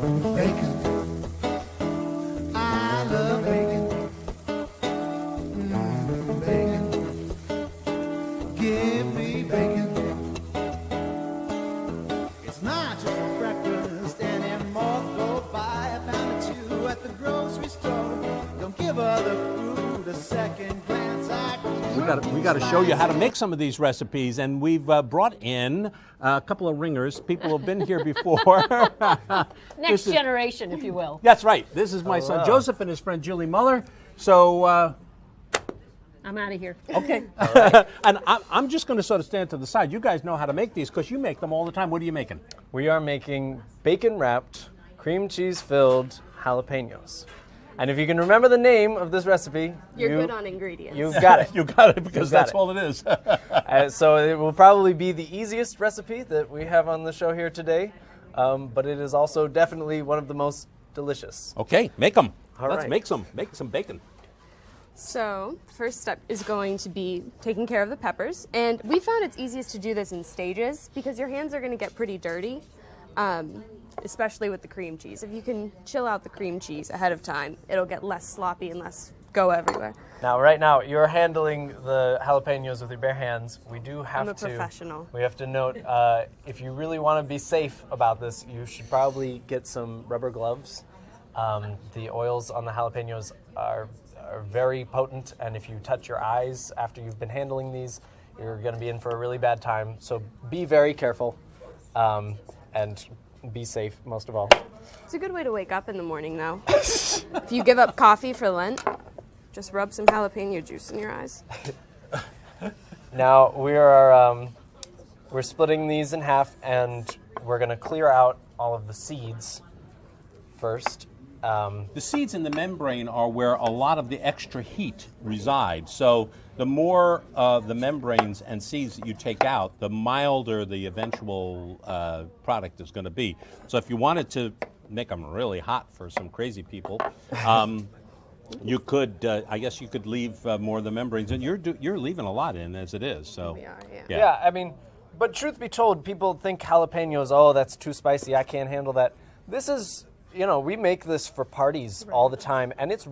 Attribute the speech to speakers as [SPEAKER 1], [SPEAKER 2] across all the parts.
[SPEAKER 1] Bacon. I love bacon. Bacon. Give me bacon. It's not just for breakfast anymore. Go buy a pound or two at the grocery store. Don't give other food a second glance.
[SPEAKER 2] We got to show you how to make some of these recipes, and we've brought in a couple of ringers, people who have been here before.
[SPEAKER 3] Next generation, if you will.
[SPEAKER 2] That's right. This is my son Joseph and his friend Julie Mueller. So
[SPEAKER 3] I'm out of here.
[SPEAKER 2] okay, and I'm just going to sort of stand to the side. You guys know how to make these because you make them all the time. What are you making?
[SPEAKER 4] We are making bacon-wrapped, cream cheese-filled jalapenos. And if you can remember the name of this recipe,
[SPEAKER 5] You're good on ingredients.
[SPEAKER 4] You've got it.
[SPEAKER 2] You got it because that's
[SPEAKER 4] it.
[SPEAKER 2] all it is.
[SPEAKER 4] So it will probably be the easiest recipe that we have on the show here today, but it is also definitely one of the most delicious.
[SPEAKER 2] Okay, make them.
[SPEAKER 4] All
[SPEAKER 2] Let's
[SPEAKER 4] right.
[SPEAKER 2] make some. Make some bacon.
[SPEAKER 5] So, first step is going to be taking care of the peppers. And we found it's easiest to do this in stages because your hands are going to get pretty dirty, especially with the cream cheese. If you can chill out the cream cheese ahead of time, it'll get less sloppy and less go everywhere.
[SPEAKER 4] Now, right now, you're handling the jalapenos with your bare hands. We do have
[SPEAKER 5] I'm a
[SPEAKER 4] to.
[SPEAKER 5] professional.
[SPEAKER 4] We have to note, if you really want to be safe about this, you should probably get some rubber gloves. The oils on the jalapenos are very potent, and if you touch your eyes after you've been handling these, you're going to be in for a really bad time. So be very careful, and be safe, most of all.
[SPEAKER 5] It's a good way to wake up in the morning, though. If you give up coffee for Lent, just rub some jalapeno juice in your eyes.
[SPEAKER 4] Now we're splitting these in half, and we're going to clear out all of the seeds first.
[SPEAKER 2] The seeds in the membrane are where a lot of the extra heat resides. So the more the membranes and seeds that you take out, the milder the eventual product is going to be. So if you wanted to make them really hot for some crazy people, you could, I guess you could leave more of the membranes. And you're leaving a lot in as it is. So
[SPEAKER 5] We are, yeah.
[SPEAKER 4] Yeah, I mean, but truth be told, people think jalapenos, oh, that's too spicy, I can't handle that. This is, we make this for parties all the time, and it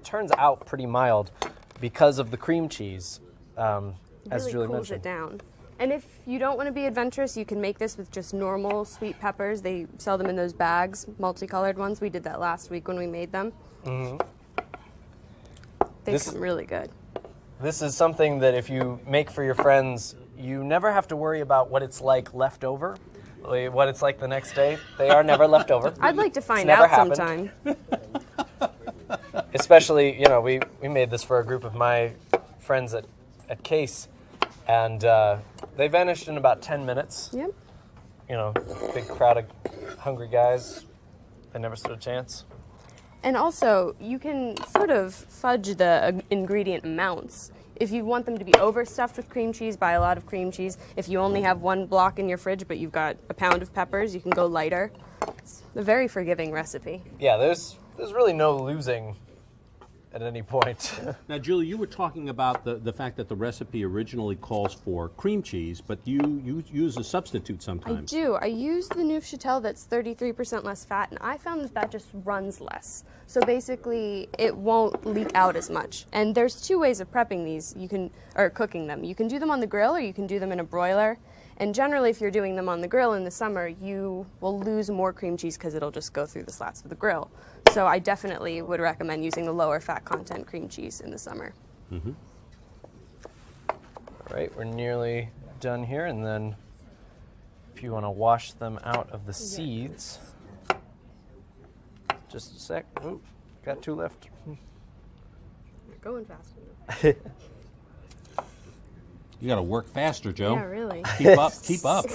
[SPEAKER 4] turns out pretty mild because of the cream cheese, as
[SPEAKER 5] Really
[SPEAKER 4] Julie
[SPEAKER 5] cools
[SPEAKER 4] mentioned.
[SPEAKER 5] it down. And if you don't want to be adventurous, you can make this with just normal sweet peppers. They sell them in those bags, multicolored ones. We did that last week when we made them. Mm-hmm. They come really good.
[SPEAKER 4] This is something that if you make for your friends, you never have to worry about what it's like left over, what it's like the next day. They are never left over.
[SPEAKER 5] I'd like to find
[SPEAKER 4] never
[SPEAKER 5] out
[SPEAKER 4] happened.
[SPEAKER 5] sometime.
[SPEAKER 4] Especially, we made this for a group of my friends at Case, and they vanished in about 10 minutes.
[SPEAKER 5] Yep.
[SPEAKER 4] Big crowd of hungry guys. They never stood a chance.
[SPEAKER 5] And also, you can sort of fudge the ingredient amounts. If you want them to be overstuffed with cream cheese, buy a lot of cream cheese. If you only have one block in your fridge, but you've got a pound of peppers, you can go lighter. It's a very forgiving recipe.
[SPEAKER 4] Yeah, there's really no losing at any point.
[SPEAKER 2] Now, Julie, you were talking about the fact that the recipe originally calls for cream cheese, but you use a substitute
[SPEAKER 5] I
[SPEAKER 2] sometimes.
[SPEAKER 5] do. I use the Neufchâtel that's 33% less fat, and I found that just runs less. So basically, it won't leak out as much. And there's two ways of prepping these, or cooking them. You can do them on the grill, or you can do them in a broiler. And generally, if you're doing them on the grill in the summer, you will lose more cream cheese because it'll just go through the slats of the grill. So I definitely would recommend using the lower fat content cream cheese in the summer.
[SPEAKER 2] Mm-hmm.
[SPEAKER 4] All right, we're nearly done here, and then if you want to wash them out of the seeds, just a sec. Ooh, got two left.
[SPEAKER 5] You're going fast enough.
[SPEAKER 2] You got to work faster, Joe.
[SPEAKER 5] Yeah, really.
[SPEAKER 2] Keep up, keep up.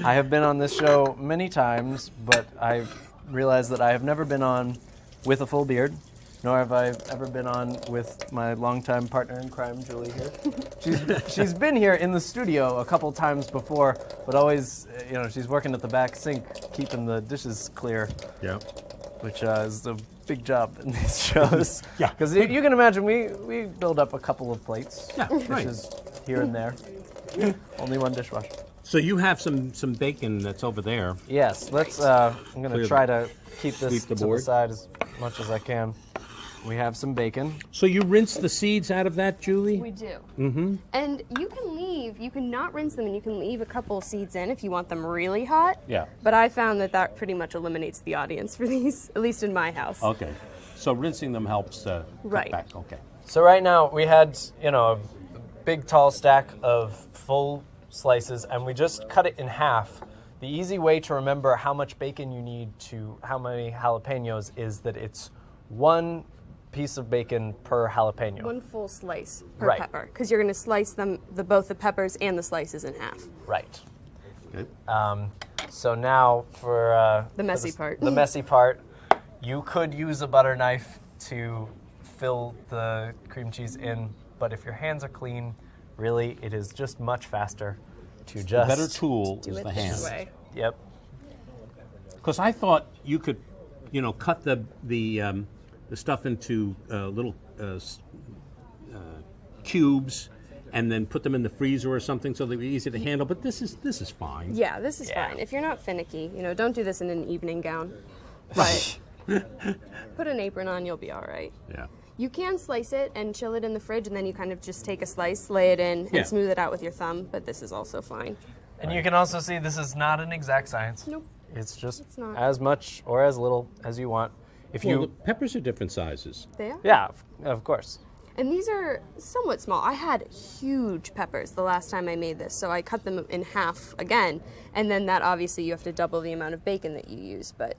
[SPEAKER 4] I have been on this show many times, but I've realized that I have never been on with a full beard, nor have I ever been on with my longtime partner in crime, Julie here. She's been here in the studio a couple times before, but always, she's working at the back sink, keeping the dishes clear.
[SPEAKER 2] Yeah.
[SPEAKER 4] Which is a big job in these shows.
[SPEAKER 2] Yeah.
[SPEAKER 4] Because you can imagine we build up a couple of plates,
[SPEAKER 2] Yeah, right.
[SPEAKER 4] dishes here and there. Only one dishwasher.
[SPEAKER 2] So you have some bacon that's over there.
[SPEAKER 4] Yes, let's. I'm going
[SPEAKER 2] Clear
[SPEAKER 4] to try to keep this
[SPEAKER 2] sweep the
[SPEAKER 4] to
[SPEAKER 2] board.
[SPEAKER 4] the side as much as I can. We have some bacon.
[SPEAKER 2] So you rinse the seeds out of that, Julie?
[SPEAKER 5] We do. Mm-hmm. And you can not rinse them, and you can leave a couple seeds in if you want them really hot.
[SPEAKER 2] Yeah.
[SPEAKER 5] But I found that pretty much eliminates the audience for these, at least in my house.
[SPEAKER 2] Okay. So rinsing them helps cut
[SPEAKER 5] Right.
[SPEAKER 2] back. Okay.
[SPEAKER 4] So right now we had, a big tall stack of full slices, and we just cut it in half. The easy way to remember how much bacon you need how many jalapenos is that it's one piece of bacon per jalapeno.
[SPEAKER 5] One full slice per
[SPEAKER 4] Right.
[SPEAKER 5] pepper, because you're going to slice them, both the peppers and the slices in half.
[SPEAKER 4] Right.
[SPEAKER 2] Okay.
[SPEAKER 4] So now for
[SPEAKER 5] The messy part.
[SPEAKER 4] The messy part, you could use a butter knife to fill the cream cheese in, but if your hands are clean, really it is just much faster to
[SPEAKER 2] The
[SPEAKER 4] just
[SPEAKER 2] better tool
[SPEAKER 5] Do
[SPEAKER 2] is
[SPEAKER 5] it
[SPEAKER 2] the
[SPEAKER 5] this
[SPEAKER 2] hand.
[SPEAKER 5] way.
[SPEAKER 4] Yep.
[SPEAKER 2] Because I thought you could, cut the stuff into little cubes, and then put them in the freezer or something so they're easy to handle. But this is fine.
[SPEAKER 5] Yeah, this is
[SPEAKER 4] Yeah.
[SPEAKER 5] fine. If you're not finicky, don't do this in an evening gown. But put an apron on, you'll be all right.
[SPEAKER 2] Yeah.
[SPEAKER 5] You can slice it and chill it in the fridge, and then you kind of just take a slice, lay it in,
[SPEAKER 2] Yeah.
[SPEAKER 5] and smooth it out with your thumb, but this is also fine.
[SPEAKER 4] And you can also see this is not an exact science.
[SPEAKER 5] Nope.
[SPEAKER 4] It's just
[SPEAKER 5] It's not.
[SPEAKER 4] as much or as little as you want. If
[SPEAKER 2] Well,
[SPEAKER 4] you
[SPEAKER 2] the peppers are different sizes.
[SPEAKER 5] They are.
[SPEAKER 4] Yeah, of course.
[SPEAKER 5] And these are somewhat small. I had huge peppers the last time I made this, so I cut them in half again, and then that obviously you have to double the amount of bacon that you use, but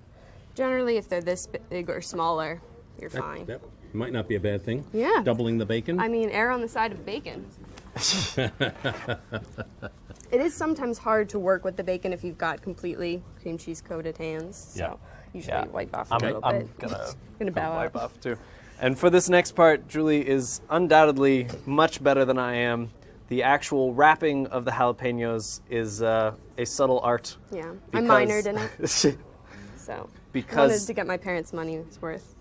[SPEAKER 5] generally if they're this big or smaller, you're fine.
[SPEAKER 2] That might not be a bad thing.
[SPEAKER 5] Yeah.
[SPEAKER 2] Doubling the bacon.
[SPEAKER 5] I mean, err on the side of bacon. It is sometimes hard to work with the bacon if you've got completely cream cheese coated hands. So
[SPEAKER 2] Yeah.
[SPEAKER 5] usually
[SPEAKER 4] Yeah.
[SPEAKER 5] wipe off a
[SPEAKER 4] I'm
[SPEAKER 5] little
[SPEAKER 4] gonna
[SPEAKER 5] bit. Gonna bow
[SPEAKER 4] wipe
[SPEAKER 5] out.
[SPEAKER 4] off too. And for this next part, Julie is undoubtedly much better than I am. The actual wrapping of the jalapenos is a subtle art.
[SPEAKER 5] Yeah, I
[SPEAKER 4] because-
[SPEAKER 5] minored in it, so
[SPEAKER 4] Because-
[SPEAKER 5] wanted to get my parents' money's worth.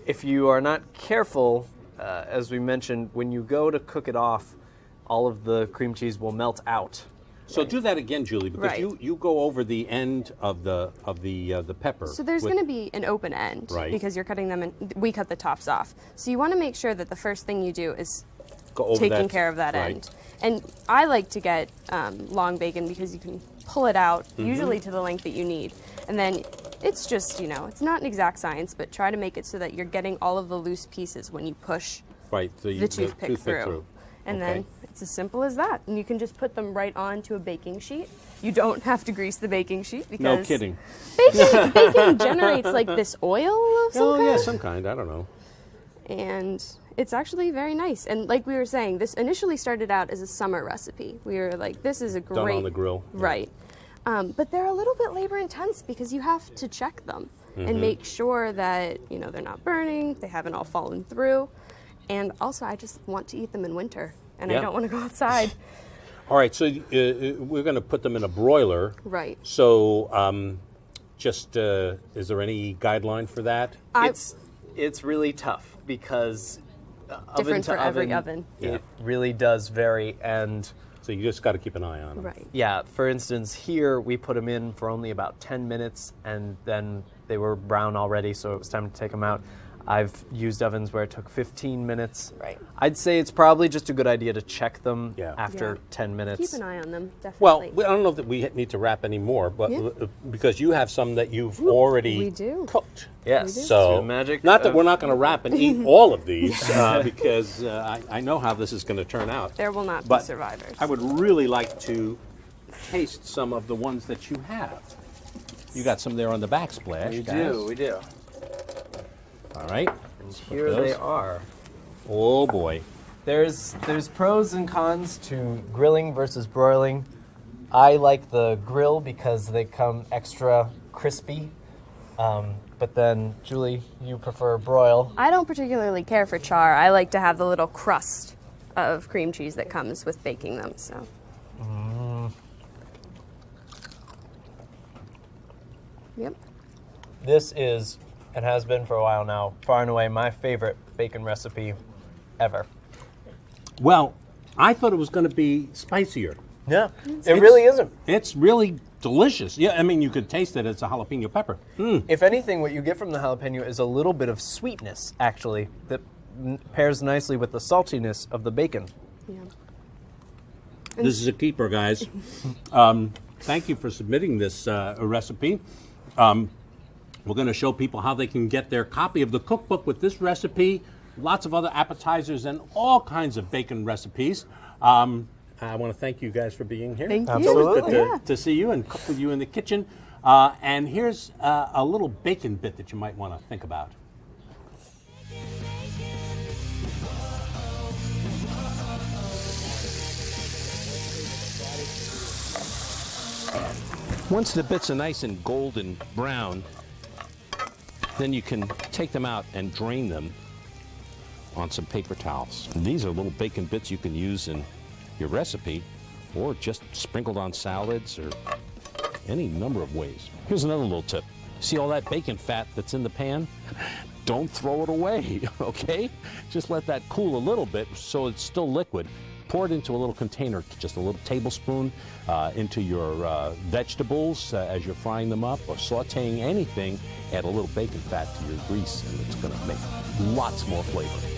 [SPEAKER 4] If you are not careful, as we mentioned, when you go to cook it off, all of the cream cheese will melt out.
[SPEAKER 2] So do that again, Julie, because
[SPEAKER 5] Right.
[SPEAKER 2] you go over the end of the pepper.
[SPEAKER 5] So there's
[SPEAKER 2] with-
[SPEAKER 5] going to be an open end
[SPEAKER 2] Right.
[SPEAKER 5] because you're cutting them, and we cut the tops off. So you want to make sure that the first thing you do is
[SPEAKER 2] go over
[SPEAKER 5] taking
[SPEAKER 2] that-
[SPEAKER 5] care of that
[SPEAKER 2] right.
[SPEAKER 5] end. And I like to get long bacon because you can pull it out,
[SPEAKER 2] Mm-hmm.
[SPEAKER 5] usually to the length that you need. And then it's just, it's not an exact science, but try to make it so that you're getting all of the loose pieces when you push
[SPEAKER 2] Right,
[SPEAKER 5] the toothpick through. And
[SPEAKER 2] Okay.
[SPEAKER 5] then it's as simple as that. And you can just put them right onto a baking sheet. You don't have to grease the baking sheet because
[SPEAKER 2] No kidding.
[SPEAKER 5] bacon generates like this oil of some
[SPEAKER 2] Oh
[SPEAKER 5] kind.
[SPEAKER 2] yeah, some kind. I don't know.
[SPEAKER 5] And it's actually very nice. And like we were saying, this initially started out as a summer recipe. We were like, this is a great...
[SPEAKER 2] Done on the grill. Yeah.
[SPEAKER 5] Right. But they're a little bit labor intense because you have to check them and make sure that, they're not burning, they haven't all fallen through. And also, I just want to eat them in winter, and
[SPEAKER 2] Yeah.
[SPEAKER 5] I don't want to go outside.
[SPEAKER 2] All right, so we're going to put them in a broiler.
[SPEAKER 5] Right.
[SPEAKER 2] So, is there any guideline for that?
[SPEAKER 4] It's really tough because oven
[SPEAKER 5] Different
[SPEAKER 4] to
[SPEAKER 5] for every oven.
[SPEAKER 2] Yeah.
[SPEAKER 4] It really does vary. And
[SPEAKER 2] So you just got to keep an eye on them.
[SPEAKER 5] Right.
[SPEAKER 4] yeah, for instance, here we put them in for only about 10 minutes, and then they were brown already, so it was time to take them out. I've used ovens where it took 15 minutes.
[SPEAKER 5] Right.
[SPEAKER 4] I'd say it's probably just a good idea to check them
[SPEAKER 2] Yeah.
[SPEAKER 4] after
[SPEAKER 5] Yeah.
[SPEAKER 4] 10 minutes.
[SPEAKER 5] Keep an eye on them,
[SPEAKER 2] Well,
[SPEAKER 5] definitely.
[SPEAKER 2] I don't know that we need to wrap any more, but
[SPEAKER 5] Yeah.
[SPEAKER 2] because you have some that you've already
[SPEAKER 5] we do.
[SPEAKER 2] cooked.
[SPEAKER 4] Yes.
[SPEAKER 2] So,
[SPEAKER 4] the magic.
[SPEAKER 2] not that
[SPEAKER 4] of-
[SPEAKER 2] we're not going to wrap and eat all of these, because I know how this is going to turn out.
[SPEAKER 5] There will not be
[SPEAKER 2] But
[SPEAKER 5] survivors.
[SPEAKER 2] I would really like to taste some of the ones that you have. You got some there on the backsplash,
[SPEAKER 4] We
[SPEAKER 2] guys.
[SPEAKER 4] do, we do.
[SPEAKER 2] All right.
[SPEAKER 4] And here they are.
[SPEAKER 2] Oh boy.
[SPEAKER 4] There's pros and cons to grilling versus broiling. I like the grill because they come extra crispy. But then, Julie, you prefer broil.
[SPEAKER 5] I don't particularly care for char. I like to have the little crust of cream cheese that comes with baking them. So Yep.
[SPEAKER 4] This is, and has been for a while now, far and away my favorite bacon recipe ever.
[SPEAKER 2] Well, I thought it was going to be spicier.
[SPEAKER 4] Yeah, it really isn't.
[SPEAKER 2] It's really delicious. Yeah, I mean, you could taste it. It's a jalapeno pepper.
[SPEAKER 4] If anything, what you get from the jalapeno is a little bit of sweetness, actually, that pairs nicely with the saltiness of the bacon.
[SPEAKER 5] Yeah.
[SPEAKER 2] This is a keeper, guys. Thank you for submitting this recipe. We're going to show people how they can get their copy of the cookbook with this recipe, lots of other appetizers, and all kinds of bacon recipes. I want to thank you guys for being here.
[SPEAKER 5] Thank you.
[SPEAKER 4] Absolutely.
[SPEAKER 2] Good to see you and cook with you in the kitchen. And here's a little bacon bit that you might want to think about. Once the bits are nice and golden brown, then you can take them out and drain them on some paper towels. And these are little bacon bits you can use in your recipe or just sprinkled on salads or any number of ways. Here's another little tip. See all that bacon fat that's in the pan? Don't throw it away, okay? Just let that cool a little bit so it's still liquid. Pour it into a little container, just a little tablespoon, into your vegetables as you're frying them up or sauteing anything. Add a little bacon fat to your grease, and it's going to make lots more flavor.